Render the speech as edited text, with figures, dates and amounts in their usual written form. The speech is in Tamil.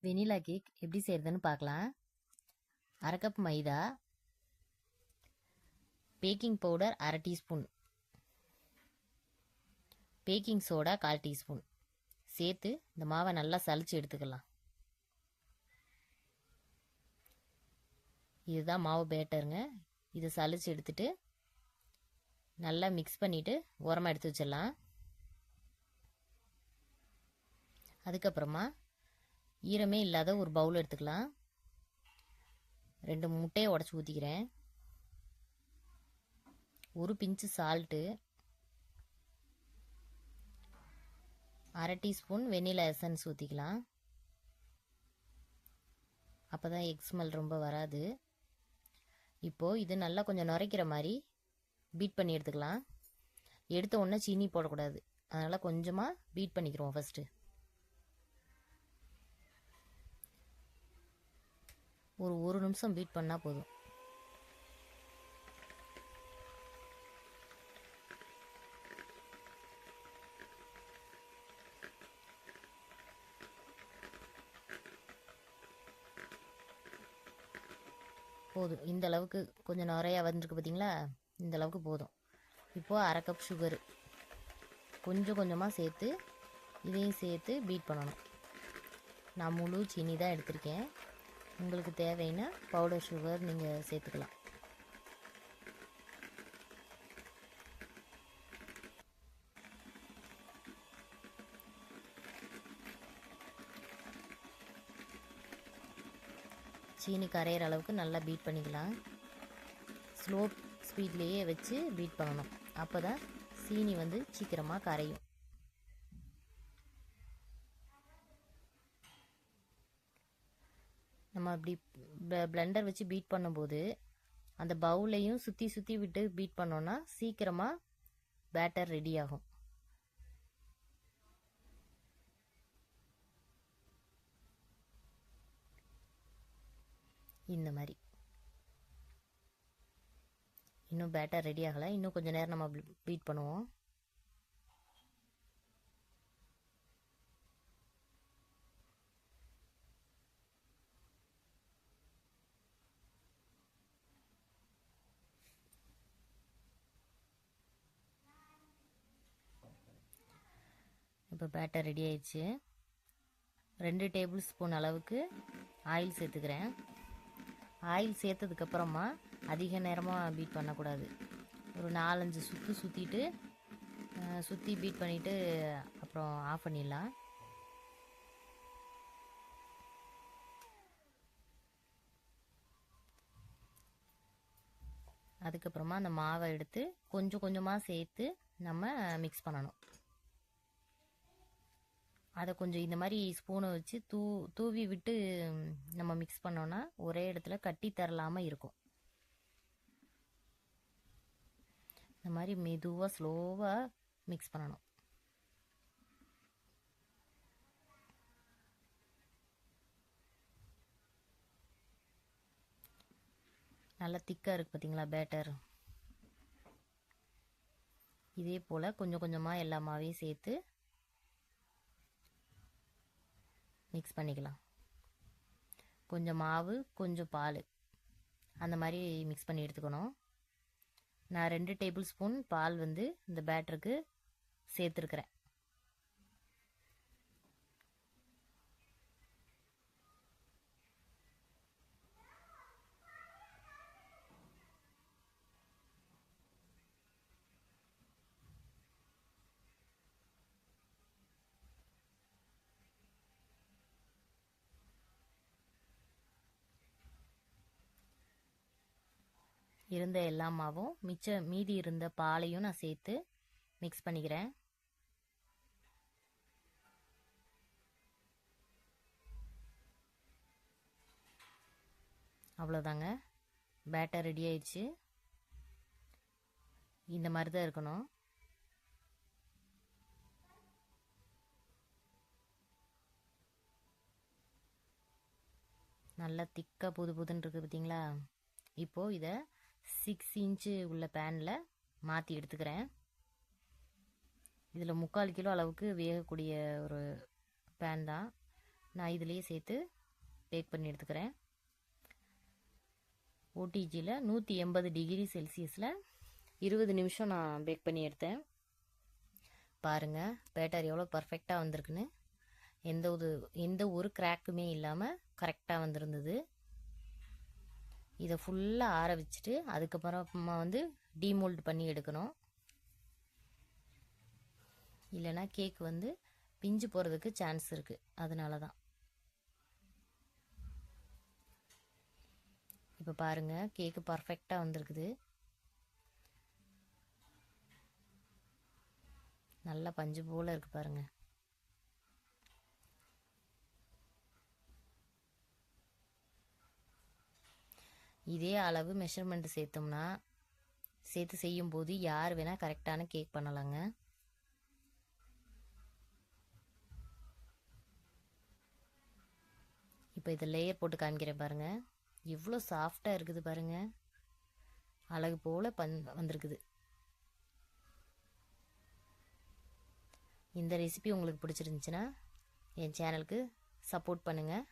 வெனிலா கேக் எப்படி செய்கிறதுன்னு பார்க்கலாம். அரை கப் மைதா, பேக்கிங் பவுடர் அரை டீஸ்பூன், பேக்கிங் சோடா 1/4 டீஸ்பூன் சேர்த்து இந்த மாவை நல்லா சலிச்சு எடுத்துக்கலாம். இதுதான் மாவு பேட்டருங்க. இதை சலிச்சு எடுத்துட்டு நல்லா மிக்ஸ் பண்ணிவிட்டு ஓரமாக எடுத்து வச்சிடலாம். அதுக்கப்புறமா ஈரமே இல்லாத ஒரு பவுல் எடுத்துக்கலாம். 2 முட்டையை உடச்சி ஊற்றிக்கிறேன். ஒரு பிஞ்சு சால்ட்டு, அரை டீஸ்பூன் வெனிலா எசன்ஸ் ஊற்றிக்கலாம். அப்போ தான் எக் ஸ்மெல் ரொம்ப வராது. இப்போது இது நல்லா கொஞ்சம் நுரைக்கிற மாதிரி பீட் பண்ணி எடுத்துக்கலாம். எடுத்த உடனே சீனி போடக்கூடாது, அதனால் கொஞ்சமாக பீட் பண்ணிக்கிறோம். ஃபஸ்ட்டு ஒரு நிமிஷம் பீட் பண்ணால் போதும். போதும், இந்த அளவுக்கு கொஞ்சம் நிறையா வந்துருக்கு பார்த்தீங்களா, இந்த அளவுக்கு போதும். இப்போது அரை கப் சுகரு கொஞ்சம் கொஞ்சமாக சேர்த்து இதையும் சேர்த்து பீட் பண்ணணும். நான் முழு சீனி தான் எடுத்திருக்கேன். உங்களுக்கு தேவைன்னா பவுடர் சுகர் நீங்கள் சேர்த்துக்கலாம். சீனி கரையிற அளவுக்கு நல்லா பீட் பண்ணிக்கலாம். ஸ்லோ ஸ்பீட்லேயே வச்சு பீட் பண்ணணும். அப்போ தான் சீனி வந்து சீக்கிரமாக கரையும். நம்ம அப்படி பிளெண்டர் வச்சு பீட் பண்ணும்போது அந்த பவுலையும் சுற்றி சுற்றி விட்டு பீட் பண்ணோன்னா சீக்கிரமாக பேட்டர் ரெடி ஆகும். இந்த மாதிரி இன்னும் பேட்டர் ரெடி ஆகலை. இன்னும் கொஞ்சம் நேரம் நம்ம பீட் பண்ணுவோம். இப்போ பேட்டர் ரெடி ஆயிடுச்சு. 2 டேபிள் ஸ்பூன் அளவுக்கு ஆயில் சேர்த்துக்கிறேன். ஆயில் சேர்த்ததுக்கப்புறமா அதிக நேரமாக பீட் பண்ணக்கூடாது. ஒரு 4-5 சுற்று சுற்றிட்டு சுற்றி பீட் பண்ணிவிட்டு அப்புறம் ஆஃப் பண்ணிடலாம். அதுக்கப்புறமா அந்த மாவை எடுத்து கொஞ்சம் கொஞ்சமாக சேர்த்து நம்ம மிக்ஸ் பண்ணணும். அதை கொஞ்சம் இந்த மாதிரி ஸ்பூனை வச்சு தூவி விட்டு நம்ம மிக்ஸ் பண்ணோன்னா ஒரே இடத்துல கட்டி தரலாமல் இருக்கும். இந்த மாதிரி மெதுவாக ஸ்லோவாக மிக்ஸ் பண்ணணும். நல்லா திக்காக இருக்குது பார்த்தீங்களா பேட்டர். இதே போல் கொஞ்சம் கொஞ்சமாக எல்லா மாவையும் சேர்த்து மிக்ஸ் பண்ணிக்கலாம். கொஞ்சம் மாவு கொஞ்சம் பால் அந்த மாதிரி மிக்ஸ் பண்ணி எடுத்துக்கணும். நான் 2 டேபிள் ஸ்பூன் பால் வந்து இந்த பேட்டருக்கு சேர்த்துருக்குறேன். இருந்த எல்லா மாவும் மீதி இருந்த பாலையும் நான் சேர்த்து மிக்ஸ் பண்ணிக்கிறேன். அவ்வளோதாங்க, பேட்டர் ரெடி ஆயிடுச்சு. இந்த மாதிரி தான் இருக்கணும். நல்லா திக்காக புதுன்னு இருக்குது பார்த்தீங்களா. இப்போது இதை 6 இன்ச்சு உள்ள பேனில் மாற்றி எடுத்துக்கிறேன். இதில் 3/4 கிலோ அளவுக்கு வேகக்கூடிய ஒரு பேன் தான். நான் இதிலேயே சேர்த்து பேக் பண்ணி எடுத்துக்கிறேன். ஓடிஜியில் 180 டிகிரி செல்சியஸில் 20 நிமிஷம் நான் பேக் பண்ணி எடுத்தேன். பாருங்கள் பேட்டர் எவ்வளோ பர்ஃபெக்டாக வந்திருக்குன்னு. எந்த ஒரு கிராக்குமே இல்லாமல் கரெக்டாக வந்திருந்தது. இதை ஃபுல்லாக ஆற வச்சுட்டு அதுக்கப்புறமா வந்து டீமோல்ட் பண்ணி எடுக்கணும். இல்லைனா கேக் வந்து பிஞ்சு போகிறதுக்கு சான்ஸ் இருக்குது. அதனால தான். இப்போ பாருங்கள் கேக்கு பர்ஃபெக்டாக வந்திருக்குது. நல்லா பஞ்சு போல் இருக்குது பாருங்கள். இதே அளவு மெஷர்மெண்ட் சேர்த்து செய்யும்போது யார் வேணால் கரெக்டான கேக் பண்ணலாங்க. இப்போ இதை லேயர் போட்டு காமிக்கிறேன் பாருங்கள். எவ்வளோ சாஃப்டாக இருக்குது பாருங்கள். அழகு போல் வந்திருக்குது. இந்த ரெசிபி உங்களுக்கு பிடிச்சிருந்துச்சுன்னா என் சேனலுக்கு சப்போர்ட் பண்ணுங்கள்.